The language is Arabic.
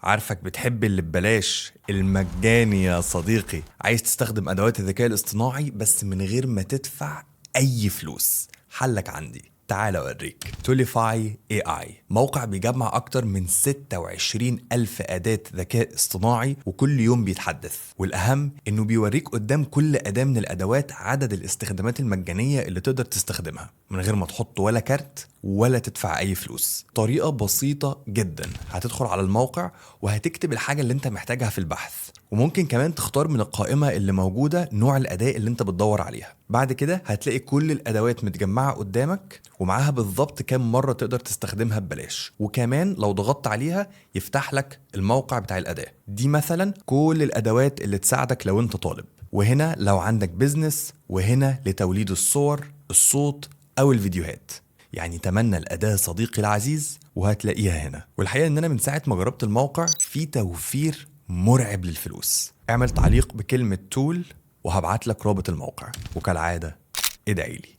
عارفك بتحب اللي ببلاش المجاني يا صديقي. عايز تستخدم أدوات الذكاء الاصطناعي بس من غير ما تدفع أي فلوس؟ حلك عندي، تعال أوريك. توليفاي AI موقع بيجمع أكتر من 26 ألف أداة ذكاء اصطناعي وكل يوم بيتحدث، والأهم إنه بيوريك قدام كل أداة من الأدوات عدد الاستخدامات المجانية اللي تقدر تستخدمها من غير ما تحط ولا كارت ولا تدفع أي فلوس. طريقة بسيطة جدا، هتدخل على الموقع وهتكتب الحاجة اللي انت محتاجها في البحث، وممكن كمان تختار من القائمة اللي موجودة نوع الأداة اللي انت بتدور عليها. بعد كده هتلاقي كل الأدوات متجمعة قدامك ومعاها بالظبط كام مرة تقدر تستخدمها ببلاش، وكمان لو ضغطت عليها يفتح لك الموقع بتاع الأداة دي، مثلا كل الأدوات اللي تساعدك لو انت طالب، وهنا لو عندك بيزنس، وهنا لتوليد الصور، الصوت أو الفيديوهات. يعني تمنى الأداة صديقي العزيز وهتلاقيها هنا. والحقيقة ان انا من ساعة ما جربت الموقع في توفير مرعب للفلوس. اعمل تعليق بكلمة تول وهبعت لك رابط الموقع، وكالعادة ادعي لي.